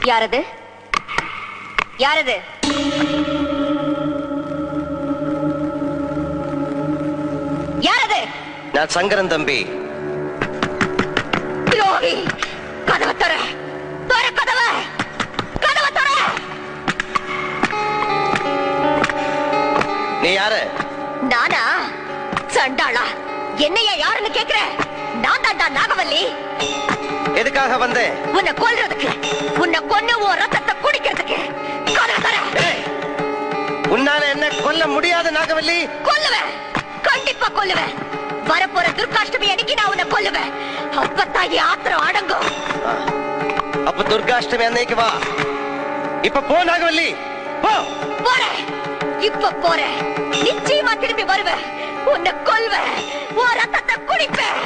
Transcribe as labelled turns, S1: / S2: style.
S1: யாரது? யாரது? யாரது?
S2: நான் சங்கரன் தம்பி.
S1: துரோகி! கதவை தர! தர கதவை! கதவை தர!
S2: நீ யாரு?
S1: நானா? சண்டாளா! என்னையா யாருன்னு கேக்குற? நான் தாண்டா நாகவல்லி.
S2: எதுக்காக வந்தேன்?
S1: உன்னை கொல்றதுக்கு, உன்னை கொன்னு உன் ரத்தத்தை குடிக்கிறதுக்கு. கதவை தர!
S2: உன்னால என்ன கொல்ல முடியாது நாகவல்லி?
S1: கொல்லுவேன், கண்டிப்பா கொல்லுவேன். வரப்போற துர்காஷ்டமி அன்னைக்கு நான் உன்னை கொல்லுவேன். அப்பத்தான் என் ஆத்திரம் அடங்கும்.
S2: அப்ப துர்காஷ்டமி அன்னைக்கு வா. இப்ப போ நாகவல்லி, போ.
S1: போறேன், இப்ப போறேன். நிச்சயமா திரும்பி வருவேன். உன்னை கொல்வேன், உன் ரத்தத்தை குடிப்பேன்.